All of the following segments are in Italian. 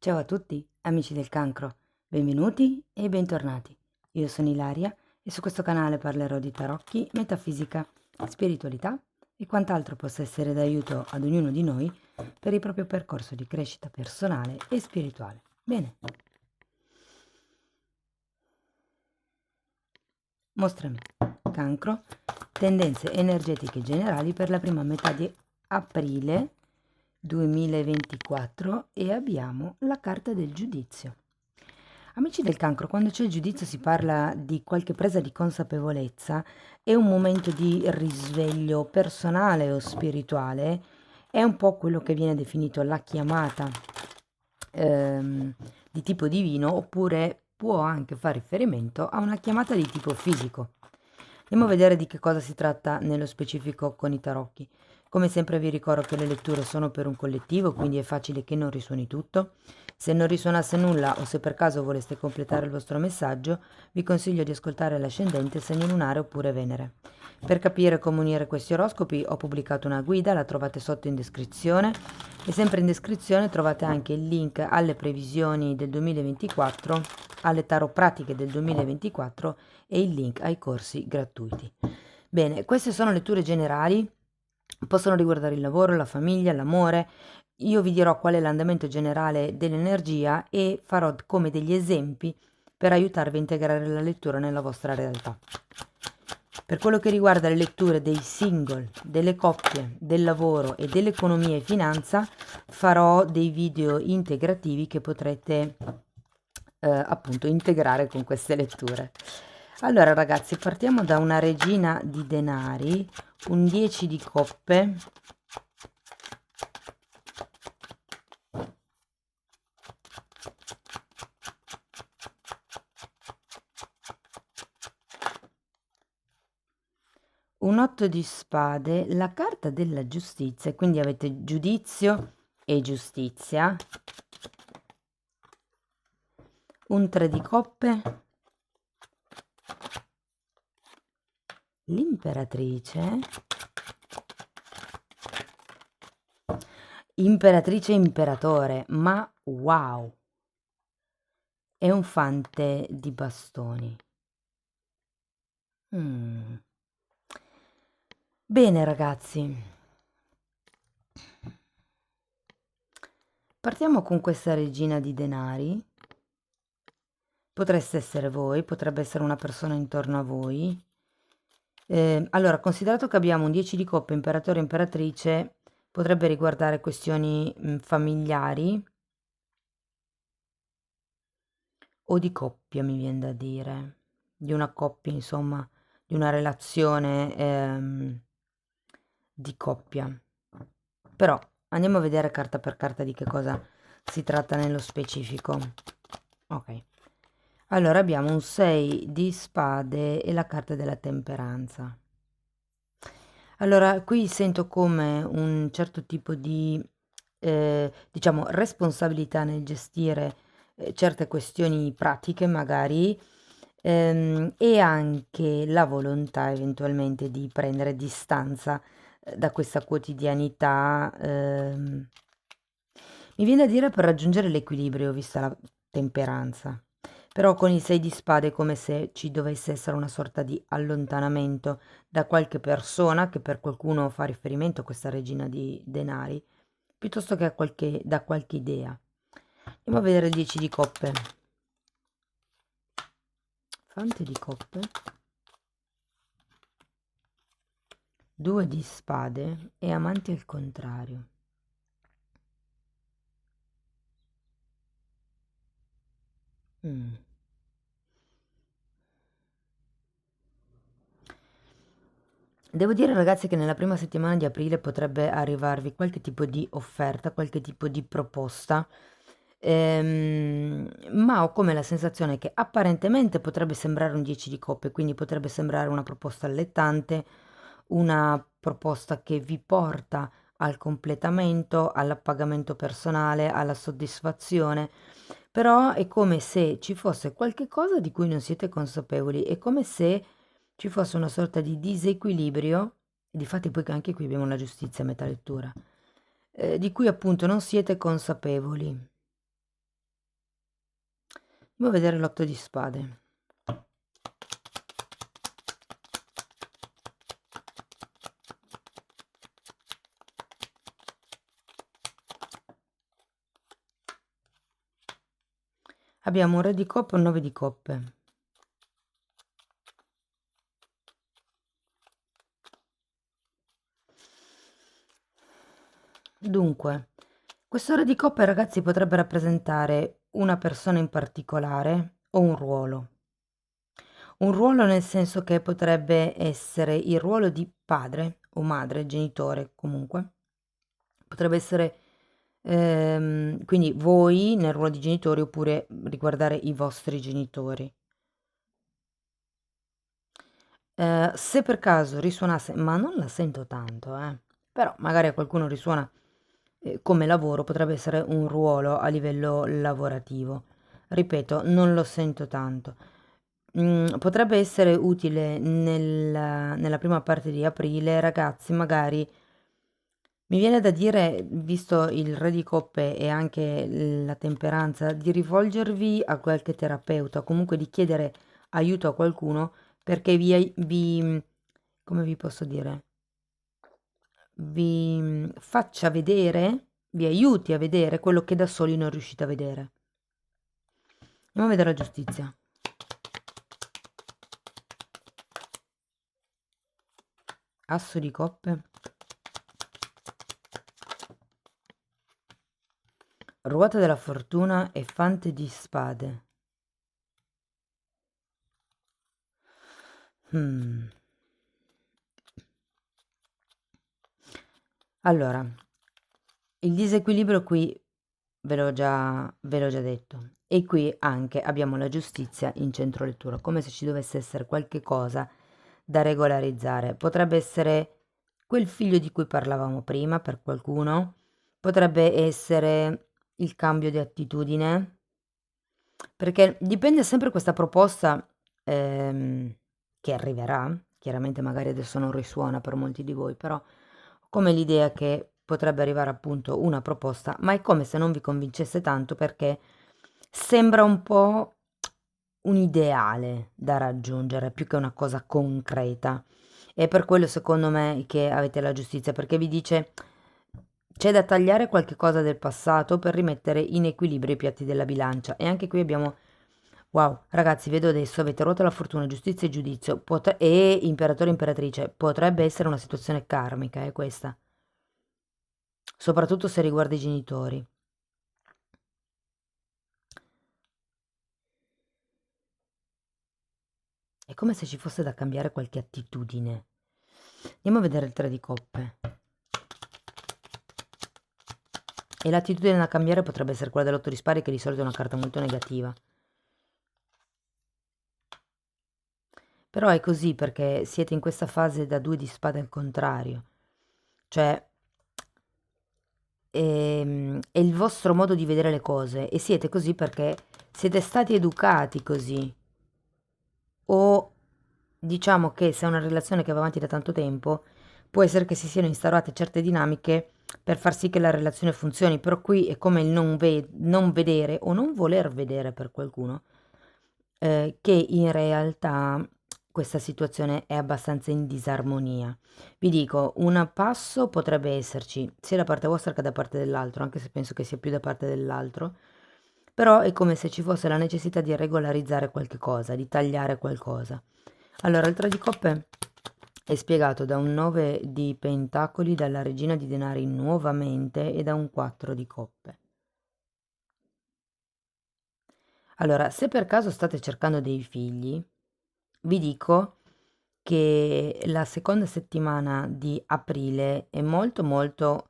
Ciao a tutti, amici del cancro, benvenuti e bentornati. Io sono Ilaria e su questo canale parlerò di tarocchi, metafisica, spiritualità e quant'altro possa essere d'aiuto ad ognuno di noi per il proprio percorso di crescita personale e spirituale. Bene, mostrami. Cancro, tendenze energetiche generali per la prima metà di aprile 2024 e abbiamo la carta del giudizio. Amici del cancro, quando c'è il giudizio si parla di qualche presa di consapevolezza, è un momento di risveglio personale o spirituale, è un po' quello che viene definito la chiamata di tipo divino, oppure può anche fare riferimento a una chiamata di tipo fisico. Andiamo a vedere di che cosa si tratta nello specifico con i tarocchi. Come sempre vi ricordo che le letture sono per un collettivo, quindi è facile che non risuoni tutto. Se non risuonasse nulla o se per caso voleste completare il vostro messaggio, vi consiglio di ascoltare l'ascendente, segno lunare oppure Venere. Per capire come unire questi oroscopi ho pubblicato una guida, la trovate sotto in descrizione e sempre in descrizione trovate anche il link alle previsioni del 2024, alle tarot pratiche del 2024 e il link ai corsi gratuiti. Bene, queste sono letture generali, possono riguardare il lavoro, la famiglia, l'amore. Io vi dirò qual è l'andamento generale dell'energia e farò come degli esempi per aiutarvi a integrare la lettura nella vostra realtà. Per quello che riguarda le letture dei single, delle coppie, del lavoro e dell'economia e finanza, farò dei video integrativi che potrete appunto integrare con queste letture. Allora ragazzi, partiamo da una regina di denari, un 10 di coppe, un 8 di spade, la carta della giustizia, quindi avete giudizio e giustizia, un 3 di coppe, l'imperatrice, imperatrice e imperatore, ma wow, è un fante di bastoni. Bene ragazzi, partiamo con questa regina di denari. Potreste essere voi, potrebbe essere una persona intorno a voi. Allora, considerato che abbiamo un 10 di coppe, imperatore e imperatrice, potrebbe riguardare questioni familiari o di coppia, mi viene da dire, di una coppia, insomma, di una relazione di coppia. Però andiamo a vedere carta per carta di che cosa si tratta nello specifico. Ok. Allora abbiamo un 6 di spade e la carta della temperanza. Allora, qui sento come un certo tipo di, diciamo, responsabilità nel gestire certe questioni pratiche, magari, e anche la volontà eventualmente di prendere distanza da questa quotidianità. Mi viene da dire per raggiungere l'equilibrio, vista la temperanza. Però con il 6 di spade è come se ci dovesse essere una sorta di allontanamento da qualche persona, che per qualcuno fa riferimento a questa regina di denari, piuttosto che da qualche idea. Andiamo a vedere il 10 di coppe. Fante di coppe. 2 di spade e amanti al contrario. Devo dire ragazzi che nella prima settimana di aprile potrebbe arrivarvi qualche tipo di offerta, qualche tipo di proposta, ma ho come la sensazione che apparentemente potrebbe sembrare un 10 di coppe, quindi potrebbe sembrare una proposta allettante, una proposta che vi porta al completamento, all'appagamento personale, alla soddisfazione, però è come se ci fosse qualche cosa di cui non siete consapevoli, è come se ci fosse una sorta di disequilibrio, e difatti poi anche qui abbiamo la giustizia a metà lettura, di cui appunto non siete consapevoli. Andiamo a vedere l'8 di spade. Abbiamo un re di coppe e un 9 di coppe. Dunque, questo re di coppe, ragazzi, potrebbe rappresentare una persona in particolare o un ruolo. Un ruolo nel senso che potrebbe essere il ruolo di padre o madre, genitore comunque. Potrebbe essere quindi voi nel ruolo di genitori oppure riguardare i vostri genitori. Se per caso risuonasse, ma non la sento tanto, però magari a qualcuno risuona come lavoro, potrebbe essere un ruolo a livello lavorativo. Ripeto, non lo sento tanto. Potrebbe essere utile nella prima parte di aprile, ragazzi, magari mi viene da dire, visto il re di coppe e anche la temperanza, di rivolgervi a qualche terapeuta, o comunque di chiedere aiuto a qualcuno perché come vi posso dire, vi faccia vedere, vi aiuti a vedere quello che da soli non riuscite a vedere. Andiamo a vedere la giustizia. Asso di coppe. Ruota della fortuna e fante di spade. Allora, il disequilibrio qui ve l'ho già detto. E qui anche abbiamo la giustizia in centro lettura, come se ci dovesse essere qualche cosa da regolarizzare. Potrebbe essere quel figlio di cui parlavamo prima per qualcuno, potrebbe essere il cambio di attitudine, perché dipende sempre questa proposta che arriverà, chiaramente magari adesso non risuona per molti di voi, però ho come l'idea che potrebbe arrivare appunto una proposta, ma è come se non vi convincesse tanto perché sembra un po' un ideale da raggiungere più che una cosa concreta. E per quello secondo me che avete la giustizia, perché vi dice c'è da tagliare qualche cosa del passato per rimettere in equilibrio i piatti della bilancia. E anche qui abbiamo, wow, ragazzi, vedo adesso, avete rotto la fortuna, giustizia e giudizio, e imperatore e imperatrice. Potrebbe essere una situazione karmica, questa. Soprattutto se riguarda i genitori. È come se ci fosse da cambiare qualche attitudine. Andiamo a vedere il 3 di coppe. E l'attitudine da cambiare potrebbe essere quella dell'8 di spade, che di solito è una carta molto negativa. Però è così perché siete in questa fase da 2 di spade al contrario. Cioè, è il vostro modo di vedere le cose e siete così perché siete stati educati così. O diciamo che se è una relazione che va avanti da tanto tempo, può essere che si siano instaurate certe dinamiche per far sì che la relazione funzioni, però qui è come il non vedere o non voler vedere per qualcuno, che in realtà questa situazione è abbastanza in disarmonia. Vi dico, un passo potrebbe esserci sia da parte vostra che da parte dell'altro, anche se penso che sia più da parte dell'altro, però è come se ci fosse la necessità di regolarizzare qualche cosa, di tagliare qualcosa. Allora, il 3 di coppe è spiegato da un 9 di pentacoli, dalla regina di denari nuovamente e da un 4 di coppe. Allora, se per caso state cercando dei figli, vi dico che la seconda settimana di aprile è molto molto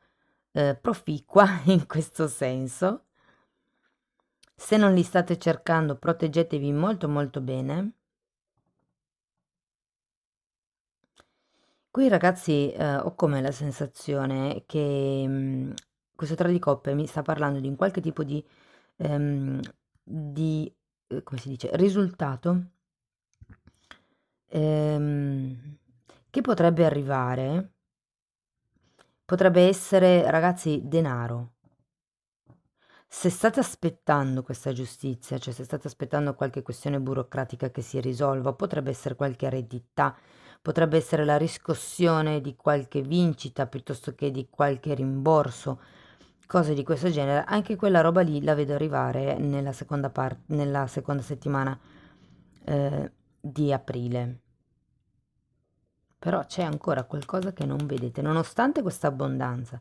proficua in questo senso. Se non li state cercando, proteggetevi molto molto bene. Qui ragazzi, ho come la sensazione che, questo 3 di coppe mi sta parlando di un qualche tipo ehm, di come si dice, risultato, ehm, che potrebbe arrivare, potrebbe essere ragazzi denaro. Se state aspettando questa giustizia, cioè se state aspettando qualche questione burocratica che si risolva, potrebbe essere qualche eredità, potrebbe essere la riscossione di qualche vincita piuttosto che di qualche rimborso, cose di questo genere. Anche quella roba lì la vedo arrivare nella seconda settimana di aprile. Però c'è ancora qualcosa che non vedete, nonostante questa abbondanza,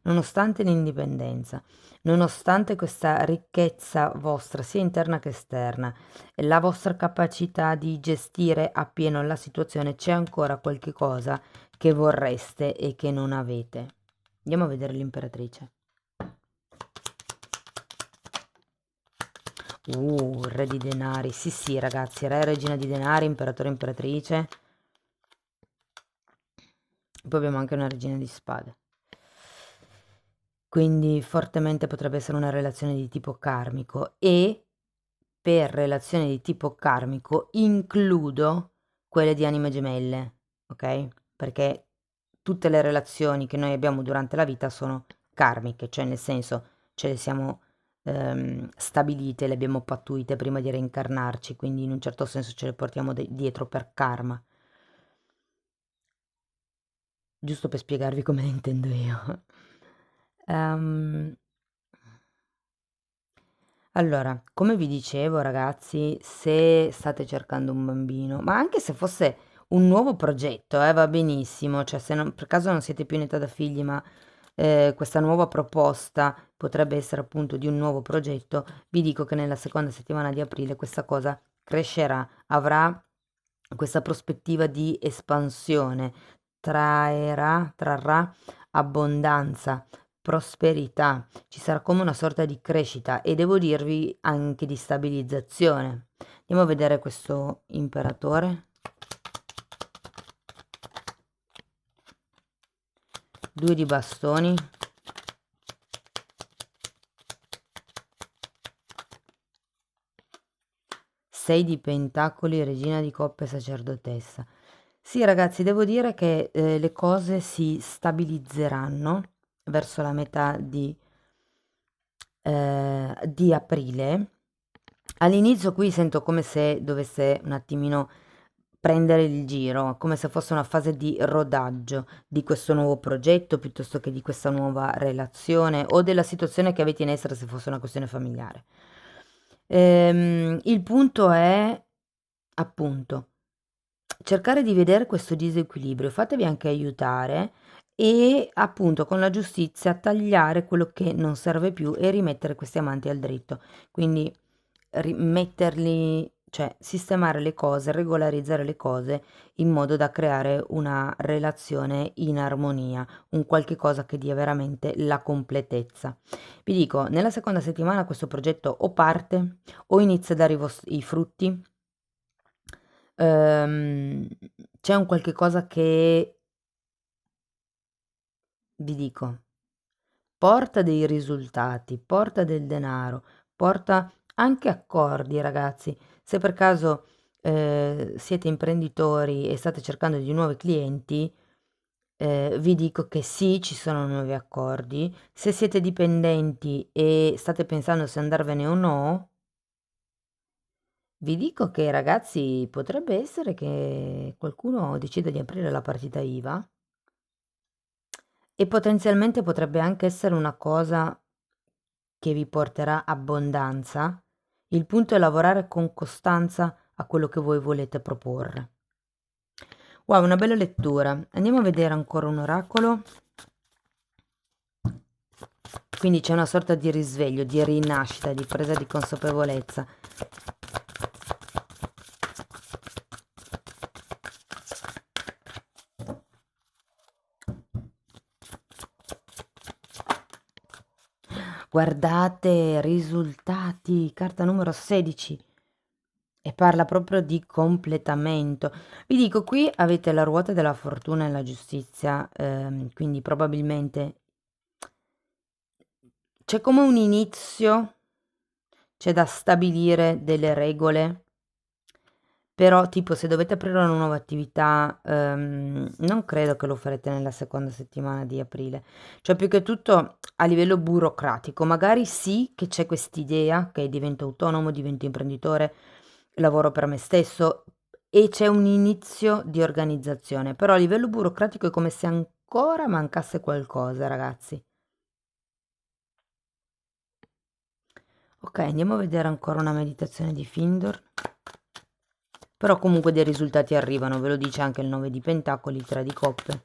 nonostante l'indipendenza, nonostante questa ricchezza vostra, sia interna che esterna, e la vostra capacità di gestire appieno la situazione, c'è ancora qualche cosa che vorreste e che non avete. Andiamo a vedere l'imperatrice. Re di denari. Sì, sì, ragazzi, re, regina di denari, imperatore, imperatrice. Poi abbiamo anche una regina di spade. Quindi fortemente potrebbe essere una relazione di tipo karmico, e per relazioni di tipo karmico includo quelle di anime gemelle, ok? Perché tutte le relazioni che noi abbiamo durante la vita sono karmiche, cioè nel senso ce le siamo stabilite, le abbiamo pattuite prima di reincarnarci, quindi in un certo senso ce le portiamo dietro per karma. Giusto per spiegarvi come le intendo io. Allora, come vi dicevo ragazzi, se state cercando un bambino, ma anche se fosse un nuovo progetto, va benissimo, cioè se per caso non siete più in età da figli, ma questa nuova proposta potrebbe essere appunto di un nuovo progetto, vi dico che nella seconda settimana di aprile questa cosa crescerà, avrà questa prospettiva di espansione, trarrà abbondanza, prosperità, ci sarà come una sorta di crescita e devo dirvi anche di stabilizzazione. Andiamo a vedere questo imperatore. 2 di bastoni. 6 di pentacoli, regina di coppe, sacerdotessa. Sì, ragazzi, devo dire che le cose si stabilizzeranno verso la metà di aprile. All'inizio qui sento come se dovesse un attimino prendere il giro, come se fosse una fase di rodaggio di questo nuovo progetto piuttosto che di questa nuova relazione o della situazione che avete in essere se fosse una questione familiare. Il punto è, appunto, cercare di vedere questo disequilibrio, fatevi anche aiutare e appunto con la giustizia tagliare quello che non serve più e rimettere questi amanti al dritto. Quindi rimetterli, cioè sistemare le cose, regolarizzare le cose in modo da creare una relazione in armonia, un qualche cosa che dia veramente la completezza. Vi dico, nella seconda settimana questo progetto o parte o inizia a dare i frutti. Ehm, C'è un qualche cosa che vi dico, porta dei risultati, porta del denaro, porta anche accordi, ragazzi. Se per caso siete imprenditori e state cercando di nuovi clienti, vi dico che sì, ci sono nuovi accordi. Se siete dipendenti e state pensando se andarvene o no, vi dico che ragazzi, potrebbe essere che qualcuno decida di aprire la partita IVA e potenzialmente potrebbe anche essere una cosa che vi porterà abbondanza. Il punto è lavorare con costanza a quello che voi volete proporre. Wow, una bella lettura. Andiamo a vedere ancora un oracolo. Quindi c'è una sorta di risveglio, di rinascita, di presa di consapevolezza. Guardate, risultati, carta numero 16. E parla proprio di completamento. Vi dico, qui avete la ruota della fortuna e la giustizia, quindi probabilmente c'è come un inizio, c'è da stabilire delle regole Però tipo se dovete aprire una nuova attività, non credo che lo farete nella seconda settimana di aprile. Cioè più che tutto a livello burocratico, magari sì che c'è quest'idea che divento autonomo, divento imprenditore, lavoro per me stesso e c'è un inizio di organizzazione, però a livello burocratico è come se ancora mancasse qualcosa, ragazzi. Ok, andiamo a vedere ancora una meditazione di Findor. Però comunque dei risultati arrivano, ve lo dice anche il 9 di Pentacoli, il 3 di Coppe.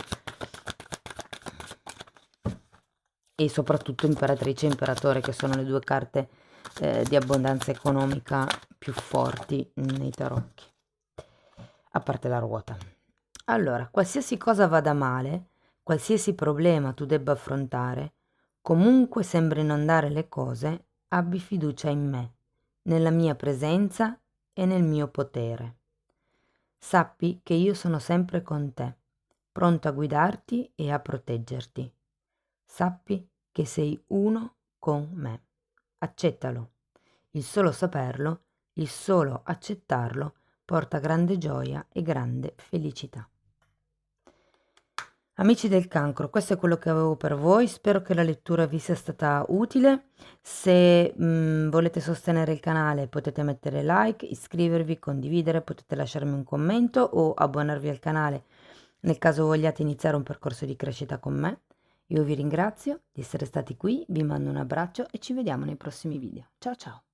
E soprattutto Imperatrice e Imperatore, che sono le due carte di abbondanza economica più forti nei tarocchi. A parte la ruota. Allora, qualsiasi cosa vada male, qualsiasi problema tu debba affrontare, comunque sembrino andare le cose, abbi fiducia in me, nella mia presenza e nel mio potere. Sappi che io sono sempre con te, pronto a guidarti e a proteggerti. Sappi che sei uno con me. Accettalo. Il solo saperlo, il solo accettarlo, porta grande gioia e grande felicità. Amici del Cancro, questo è quello che avevo per voi, spero che la lettura vi sia stata utile. Se volete sostenere il canale potete mettere like, iscrivervi, condividere, potete lasciarmi un commento o abbonarvi al canale nel caso vogliate iniziare un percorso di crescita con me. Io vi ringrazio di essere stati qui, vi mando un abbraccio e ci vediamo nei prossimi video. Ciao ciao!